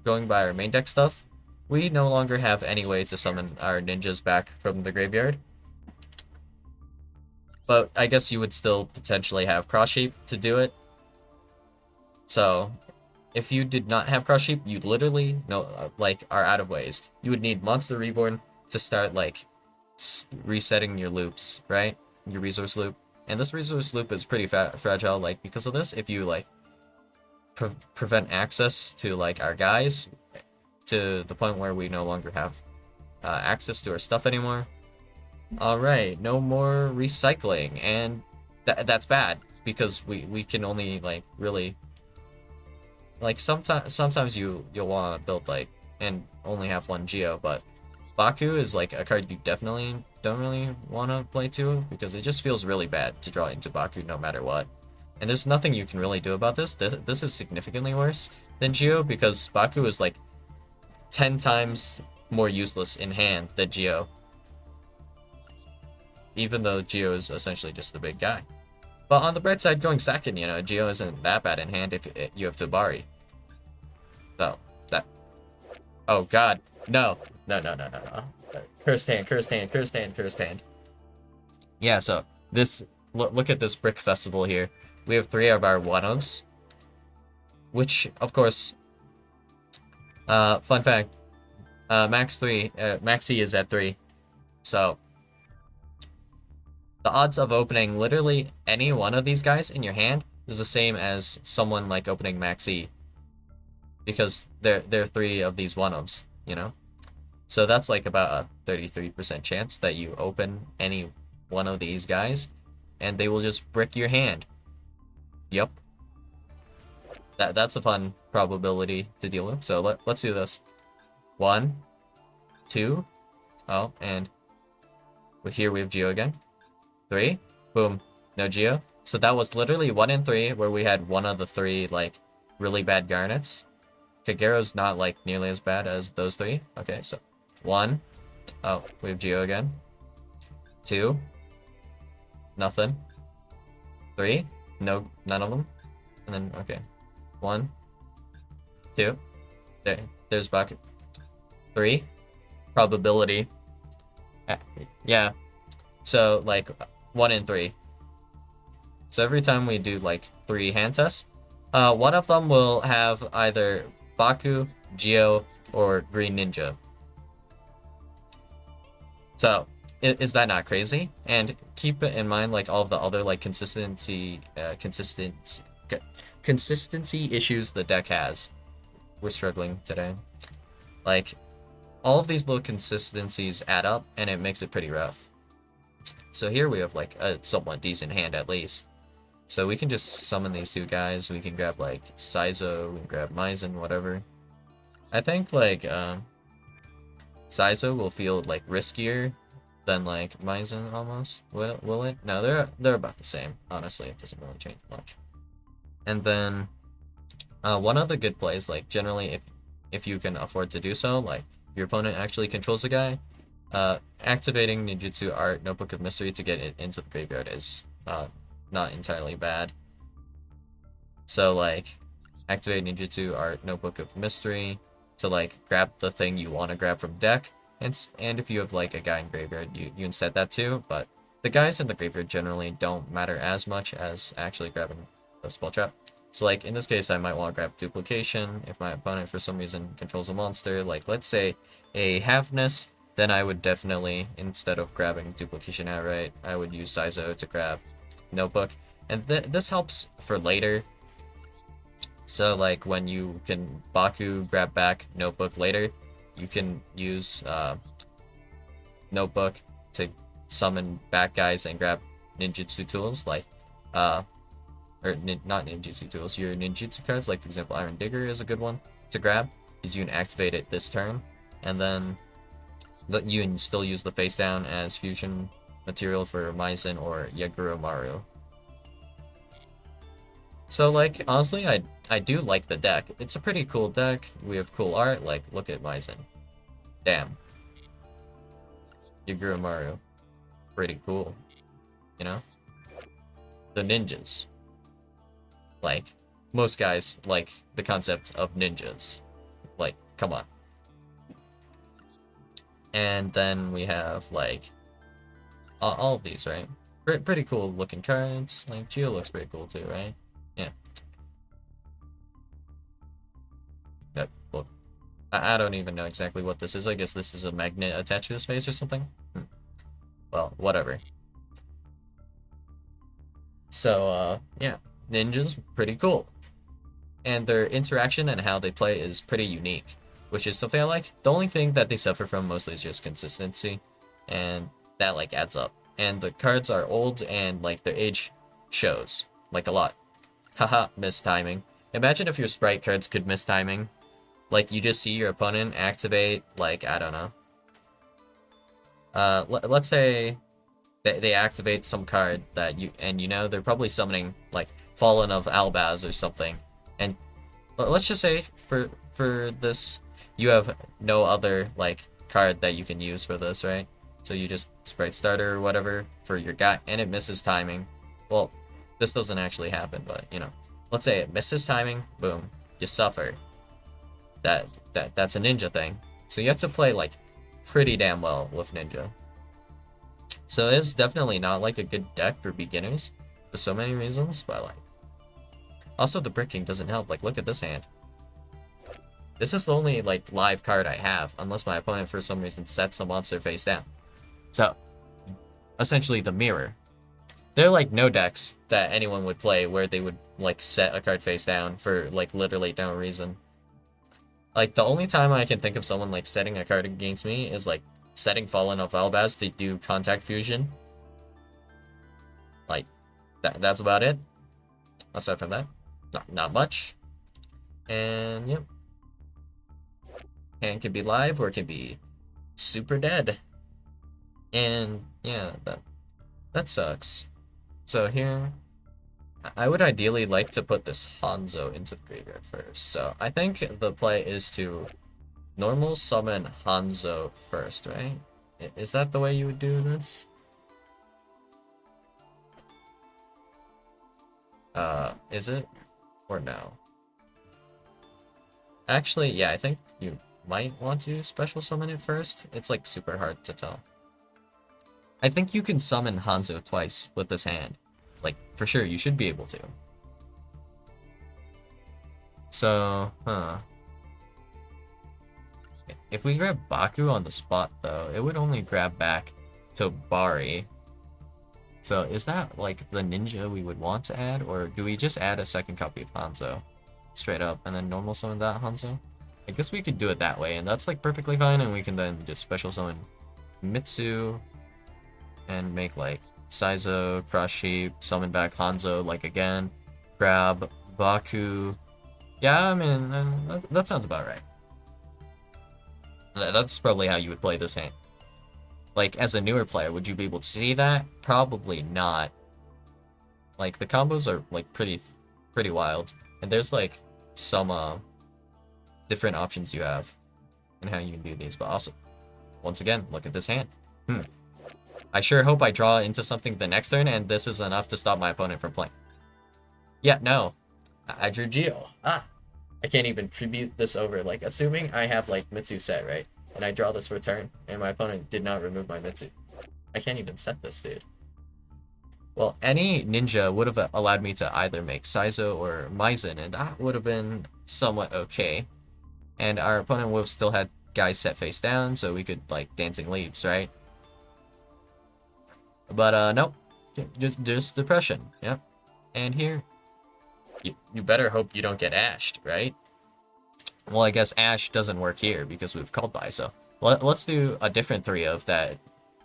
going by our main deck stuff, we no longer have any way to summon our ninjas back from the graveyard. But I guess you would still potentially have Cross Sheep to do it. So, if you did not have Cross Sheep, you literally like, are out of ways. You would need Monster Reborn to start, like, resetting your loops, right? Your resource loop. And this resource loop is pretty fragile, like, because of this. If you, like, prevent access to, like, our guys to the point where we no longer have access to our stuff anymore. Alright, no more recycling, and that's bad, because we can only, like, really, like, sometimes you'll want to build, like, and only have one Geo, but Baku is, like, a card you definitely don't really want to play two of, because it just feels really bad to draw into Baku no matter what. And there's nothing you can really do about this. This is significantly worse than Geo, because Baku is, like, 10 times more useless in hand than Geo. Even though Geo is essentially just the big guy. But on the bright side, going second, you know, Geo isn't that bad in hand if you have Tobari. So, that... Oh, God. No. No. Cursed hand, cursed hand, cursed hand, cursed hand. Yeah, so, this... Look at this brick festival here. We have 3 of our one-ofs. Which, of course... fun fact. Maxi is at 3. So... the odds of opening literally any one of these guys in your hand is the same as someone, like, opening Maxi, because there are 3 of these one-ofs, you know? So that's, like, about a 33% chance that you open any one of these guys, and they will just brick your hand. Yep. That's a fun probability to deal with, so let's do this. 1, 2, oh, and here we have Geo again. 3, boom, no Geo. So that was literally 1 in 3, where we had one of the 3, like, really bad Garnets. Kagero's not, like, nearly as bad as those 3. Okay, so 1, oh, we have Geo again. 2, nothing. 3. No, none of them. And then, okay. 1, 2. There's bucket. 3. Probability. Yeah. So, like, 1 in 3. So every time we do, like, 3 hand tests, one of them will have either Baku, Geo, or Green Ninja. So, is that not crazy? And keep it in mind, like, all of the other, like, consistency issues the deck has. We're struggling today. Like, all of these little consistencies add up, and it makes it pretty rough. So here we have, like, a somewhat decent hand, at least. So we can just summon these two guys. We can grab, like, Saizo, we can grab Maizen, whatever. I think, like, Saizo will feel, like, riskier than, like, Maizen, almost. Will it? No, they're about the same. Honestly, it doesn't really change much. And then, one of the good plays, like, generally, if you can afford to do so, like, if your opponent actually controls the guy, activating Ninjutsu Art Notebook of Mystery to get it into the graveyard is, not entirely bad. So, like, activate Ninjutsu Art Notebook of Mystery to, like, grab the thing you want to grab from deck, and if you have, like, a guy in graveyard, you can set that too, but the guys in the graveyard generally don't matter as much as actually grabbing the spell trap. So, like, in this case, I might want to grab Duplication if my opponent for some reason controls a monster, like, let's say a Halfness, then I would definitely, instead of grabbing Duplication outright, I would use Saizo to grab Notebook. And this helps for later. So, like, when you can Baku grab back Notebook later, you can use Notebook to summon back guys and grab ninjutsu tools, like, not ninjutsu tools, your ninjutsu cards, like, for example, Iron Digger is a good one to grab, because you can activate it this turn, and then you can still use the face down as fusion material for Maizen or Yugioh. So, like, honestly, I do like the deck. It's a pretty cool deck. We have cool art. Like, look at Maizen. Damn. Yugioh. Pretty cool. You know? The ninjas. Like, most guys like the concept of ninjas. Like, come on. And then we have, like, all of these, right? Pretty cool looking cards. Like, Geo looks pretty cool too, right? Yeah. That look. I don't even know exactly what this is. I guess this is a magnet attached to his face or something. Well, whatever. So, yeah. Ninjas, pretty cool. And their interaction and how they play is pretty unique, which is something I like. The only thing that they suffer from mostly is just consistency, and that, like, adds up. And the cards are old, and, like, their age shows, like, a lot. Haha, missed timing. Imagine if your sprite cards could miss timing. Like, you just see your opponent activate, like, I don't know. Let's say they activate some card that you know they're probably summoning, like, Fallen of Albaz or something. And let's just say for this, you have no other, like, card that you can use for this, right? So you just sprite starter or whatever for your guy, and it misses timing. Well, this doesn't actually happen, but, you know. Let's say it misses timing, boom, you suffer. That's a ninja thing. So you have to play, like, pretty damn well with ninja. So it's definitely not, like, a good deck for beginners for so many reasons, but, like, also the Brick King doesn't help. Like, look at this hand. This is the only, like, live card I have, unless my opponent for some reason sets a monster face down. So, essentially the mirror. There are, like, no decks that anyone would play where they would, like, set a card face down for, like, literally no reason. Like, the only time I can think of someone, like, setting a card against me is, like, setting Fallen of Albaz to do contact fusion. Like, that's about it. Aside from that, not much. And, yep. Hand can be live or it can be super dead. And, yeah, that sucks. So here, I would ideally like to put this Hanzo into the graveyard first. So I think the play is to normal summon Hanzo first, right? Is that the way you would do this? Is it? Or no? Actually, yeah, I think you might want to special summon it first. It's like super hard to tell. I think you can summon Hanzo twice with this hand. Like, for sure, you should be able to. So, if we grab Baku on the spot, though, it would only grab back to Bari. So, is that, like, the ninja we would want to add? Or do we just add a second copy of Hanzo? Straight up, and then normal summon that Hanzo? I guess we could do it that way, and that's, like, perfectly fine, and we can then just special summon Mitsu, and make, like, Saizo, Cross Sheep, summon back Hanzo, like, again, grab Baku. Yeah, I mean, that sounds about right. That's probably how you would play this hand. Like, as a newer player, would you be able to see that? Probably not. Like, the combos are, like, pretty wild. And there's, like, some, different options you have and how you can do these. But also, once again, look at this hand. I sure hope I draw into something the next turn, and this is enough to stop my opponent from playing. Yeah, no. I drew Geo. I can't even tribute this over. Like, assuming I have, like, Mitsu set, right? And I draw this for turn, and my opponent did not remove my Mitsu. I can't even set this, dude. Well, any ninja would have allowed me to either make Saizo or Maizen, and that would have been somewhat okay. And our opponent would have still had guys set face down, so we could, like, Dancing Leaves, right? But, nope. Just Depression, yep. And here, you better hope you don't get ashed, right? Well, I guess Ash doesn't work here because we've called by, so let's do a different 3-of that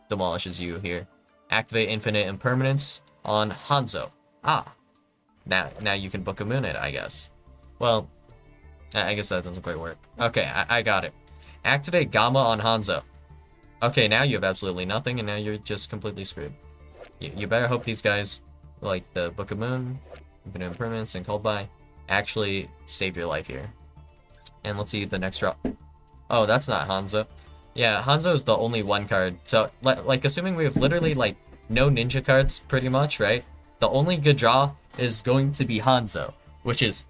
demolishes you here. Activate Infinite Impermanence on Hanzo. Now you can Book a Moon it, I guess. Well, I guess that doesn't quite work. Okay, I got it. Activate Gamma on Hanzo. Okay, now you have absolutely nothing, and now you're just completely screwed. You better hope these guys, like the Book of Moon, Infinite Impermanence, and Called By, actually save your life here. And let's see the next drop. Oh, that's not Hanzo. Yeah, Hanzo is the only one card. So, like, assuming we have literally, like, no ninja cards, pretty much, right? The only good draw is going to be Hanzo, which is,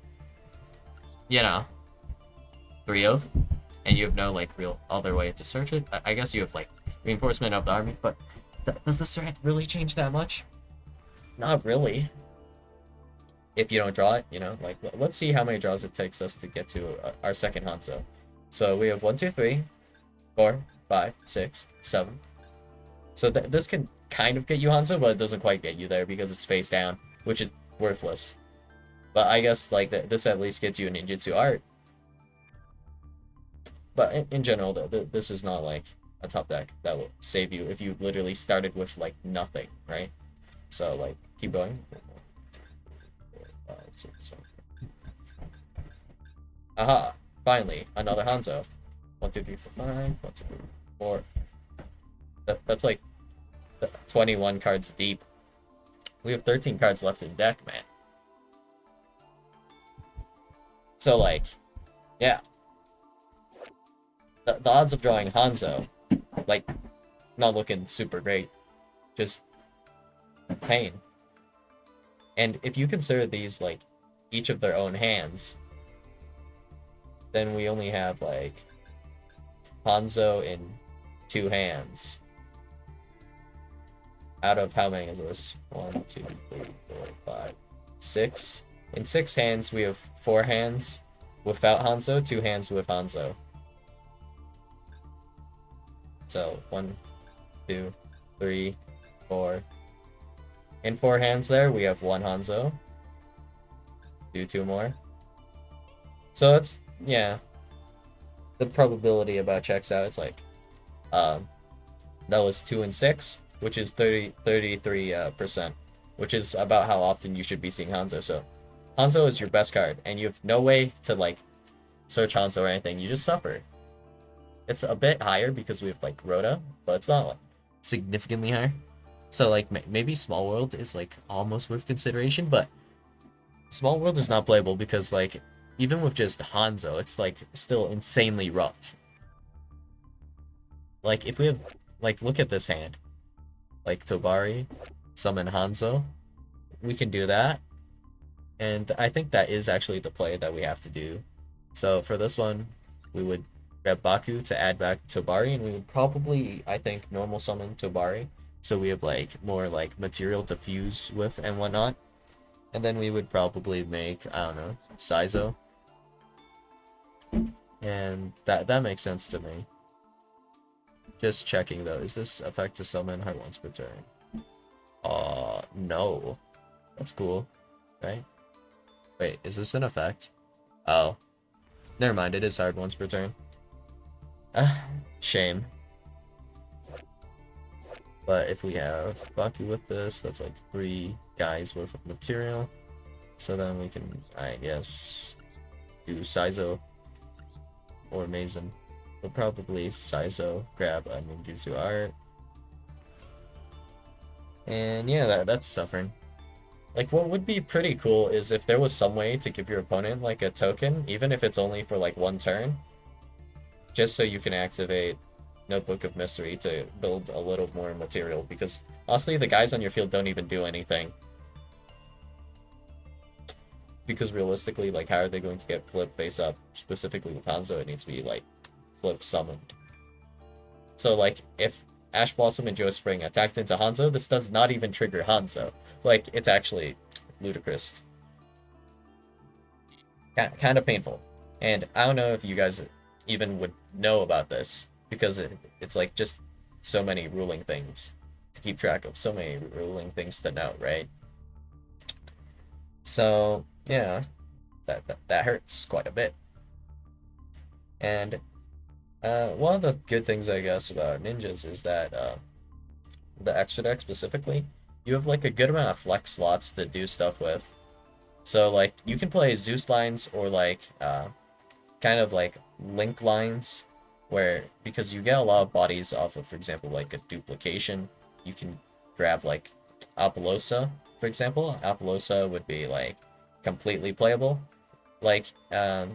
you know, 3-of, and you have no, like, real other way to search it. I guess you have, like, Reinforcement of the Army, but does the threat really change that much? Not really. If you don't draw it, you know, like, let's see how many draws it takes us to get to our second Hanzo. So we have 1, 2, 3, 4, 5, 6, 7. So this can kind of get you Hanzo, but it doesn't quite get you there because it's face down, which is worthless. But I guess, like, this at least gets you a ninjutsu art. But in general, this is not, like, a top deck that will save you if you literally started with, like, nothing, right? So, like, keep going. 5, 6, 7. Aha! Finally, another Hanzo. 1, 2, 3, 4, 5. 1, 2, 3, 4. That's like 21 cards deep. We have 13 cards left in deck, man. So, like, yeah. The odds of drawing Hanzo, like, not looking super great. Just pain. And if you consider these, like, each of their own hands, then we only have, like, Hanzo in 2 hands. Out of how many is this? 1, 2, 3, 4, 5, 6. In 6 hands, we have 4 hands without Hanzo, 2 hands with Hanzo. So, 1, 2, 3, 4. In 4 hands there, we have 1 Hanzo. Do 2 more. So it's, yeah. The probability about checks out, it's like, that was 2 and 6, which is 33%, which is about how often you should be seeing Hanzo. So, Hanzo is your best card, and you have no way to, like, search Hanzo or anything. You just suffer. It's a bit higher because we have, like, Rhoda, but it's not, like, significantly higher. So, like, maybe Small World is, like, almost worth consideration, but Small World is not playable because, like, even with just Hanzo, it's, like, still insanely rough. Like, if we have, like, look at this hand. Like, Tobari, summon Hanzo. We can do that. And I think that is actually the play that we have to do. So for this one, we would grab Baku to add back Tobari, and we would probably, I think, normal summon Tobari. So we have like more like material to fuse with and whatnot. And then we would probably make, I don't know, Saizo. And that makes sense to me. Just checking though, is this effect to summon her once per turn? No. That's cool, right? Wait, is this an effect? Oh, never mind, it is hard once per turn. Shame. But if we have Baku with this, that's like 3 guys worth of material. So then we can, I guess, do Saizo or Mazen. But probably Saizo, grab a ninjutsu art. And yeah, that's suffering. Like, what would be pretty cool is if there was some way to give your opponent, like, a token, even if it's only for, like, 1 turn, just so you can activate Notebook of Mystery to build a little more material, because, honestly, the guys on your field don't even do anything. Because realistically, like, how are they going to get flip face up? Specifically with Hanzo, it needs to be, like, flip summoned. So, like, if Ash Blossom and Joe Spring attacked into Hanzo, this does not even trigger Hanzo. Like, it's actually ludicrous. Kind of painful. And I don't know if you guys even would know about this, because it's like just so many ruling things to keep track of, so many ruling things to know, right? So, yeah, that hurts quite a bit. And one of the good things, I guess, about ninjas is that the extra deck specifically, you have like a good amount of flex slots to do stuff with. So like you can play Zeus lines or like kind of like link lines, where because you get a lot of bodies off of, for example, like a duplication, you can grab like Apollosa, for example. Apollosa would be like completely playable. Like there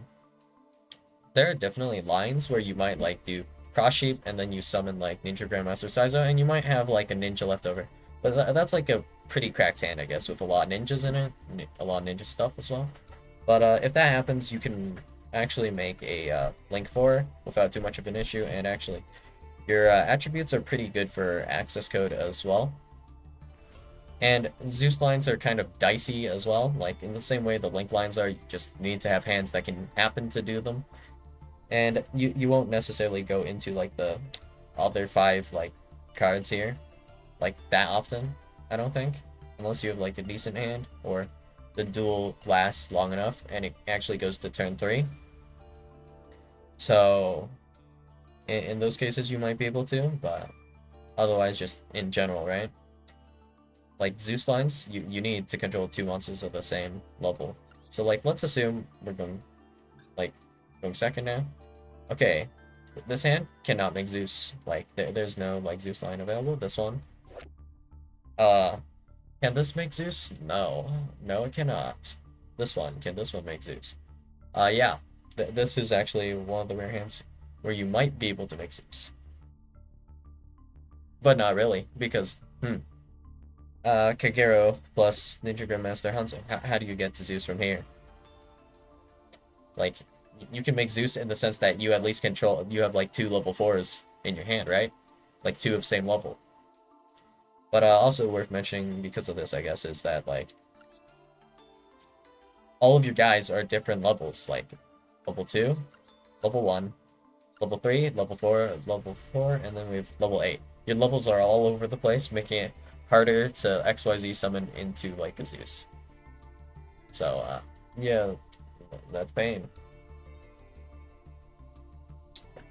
are definitely lines where you might like do cross sheep and then you summon like Ninja Grandmaster Saizo and you might have like a ninja left over. But that's like a pretty cracked hand, I guess, with a lot of ninjas in it, a lot of ninja stuff as well. But if that happens, you can actually make a Link 4 without too much of an issue, and actually your attributes are pretty good for access code as well. And Zeus lines are kind of dicey as well, like in the same way the Link lines are, you just need to have hands that can happen to do them. And you won't necessarily go into like the other 5 like cards here like that often, I don't think, unless you have like a decent hand or the duel lasts long enough and it actually goes to turn 3. So in those cases you might be able to, but otherwise just in general, right? Like Zeus lines, you need to control 2 monsters of the same level. So like let's assume we're going like going second now. Okay, this hand cannot make Zeus. Like there's no like Zeus line available. This one. Can this make Zeus? No. No, it cannot. This one. Can this one make Zeus? Yeah. This is actually one of the rare hands where you might be able to make Zeus. But not really, because, Kagero plus Ninja Grandmaster Hanzo. How do you get to Zeus from here? Like, you can make Zeus in the sense that you at least control, you have like 2 level 4s in your hand, right? Like 2 of same level. But also worth mentioning because of this, I guess, is that like all of your guys are different levels, like level 2, level 1, level 3, level 4, and then we have level 8. Your levels are all over the place, making it harder to XYZ summon into like a Zeus. So yeah, that's pain.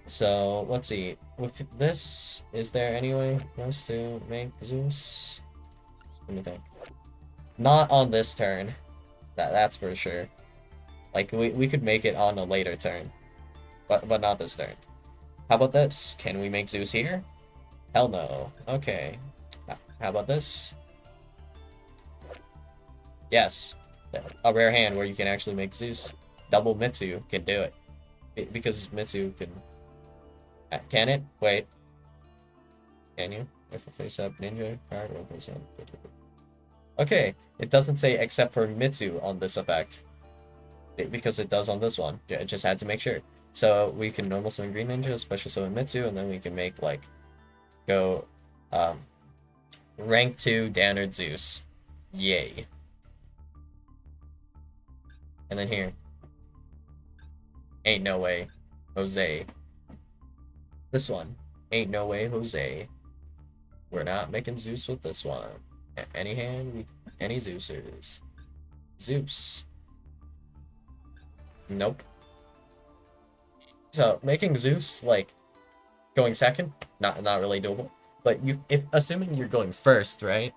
So let's see. With this, is there any way for us to make Zeus? Let me think. Not on this turn. That's for sure. Like we could make it on a later turn, but not this turn. How about this? Can we make Zeus here? Hell no. Okay. How about this? Yes. A rare hand where you can actually make Zeus. Double Mitsu can do it. Because Mitsu can... Can it? Wait. Can you? If a face-up ninja card or face-up... Okay, it doesn't say except for Mitsu on this effect. Because it does on this one. I just had to make sure. So we can normal summon Green Ninja, special summon Mitsu, and then we can make like go um rank 2 Downard Zeus. Yay. And then here. Ain't no way. Jose. This one. Ain't no way, Jose. We're not making Zeus with this one. Any hand, any Zeusers. Zeus. Nope. So making Zeus like going second, not really doable. But if assuming you're going first, right?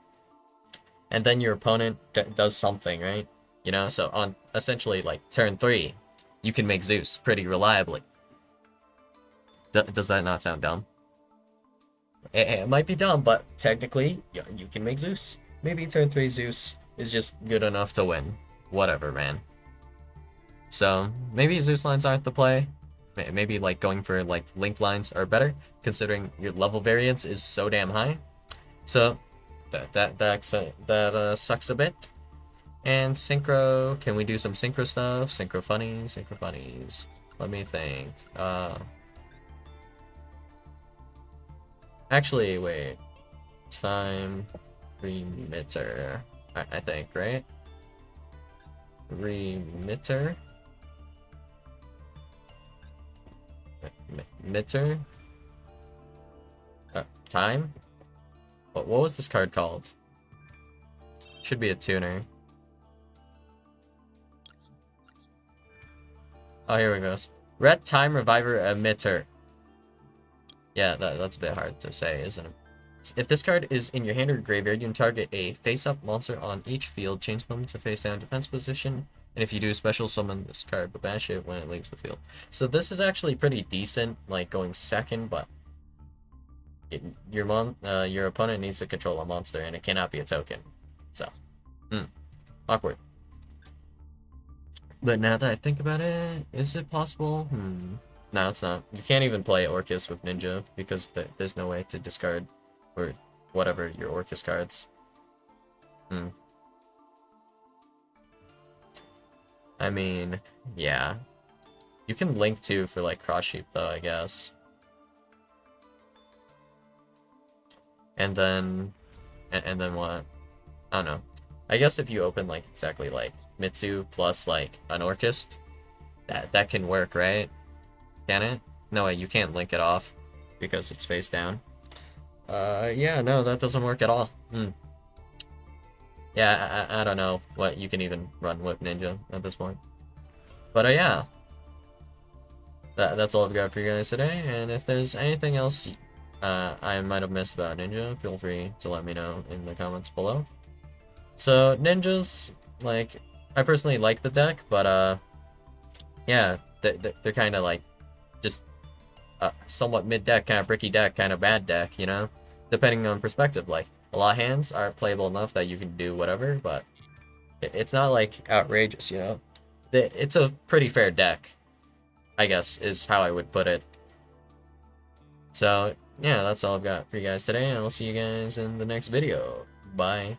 And then your opponent does something, right? You know, so on essentially like turn 3, you can make Zeus pretty reliably. Does that not sound dumb? It might be dumb, but technically, you can make Zeus. Maybe turn 3 Zeus is just good enough to win. Whatever, man. So, maybe Zeus lines aren't the play. Maybe, like, going for, like, link lines are better, considering your level variance is so damn high. So, that sucks a bit. And synchro, can we do some synchro stuff? Synchro funnies. Let me think. Actually, wait. Time remitter. I think, right? Remitter? Mitter? Time? What was this card called? Should be a tuner. Oh, here it goes. Red Time Reviver Emitter. Yeah, that's a bit hard to say, isn't it? If this card is in your hand or graveyard, you can target a face-up monster on each field, change them to face-down defense position, and if you do, special summon this card, but bash it when it leaves the field. So this is actually pretty decent, like going second, but your opponent needs to control a monster, and it cannot be a token. So, awkward. But now that I think about it, is it possible? No, it's not. You can't even play Orcus with Ninja, because there's no way to discard or whatever your Orcus cards. I mean, yeah. You can link too for like Cross Sheep though, I guess. And then what? I don't know. I guess if you open like exactly like Mitsu plus like an Orcus, that can work, right? Can it? No way, you can't link it off because it's face down. Yeah, no, that doesn't work at all. Yeah, I don't know what you can even run with Ninja at this point. But yeah, that's all I've got for you guys today. And if there's anything else I might have missed about Ninja, feel free to let me know in the comments below. So Ninjas, like, I personally like the deck, but yeah, they're kind of like just somewhat mid-deck, kind of bricky deck, kind of bad deck, you know? Depending on perspective, like, a lot of hands are playable enough that you can do whatever, but it's not, like, outrageous, you know? It's a pretty fair deck, I guess, is how I would put it. So, yeah, that's all I've got for you guys today, and I'll see you guys in the next video. Bye.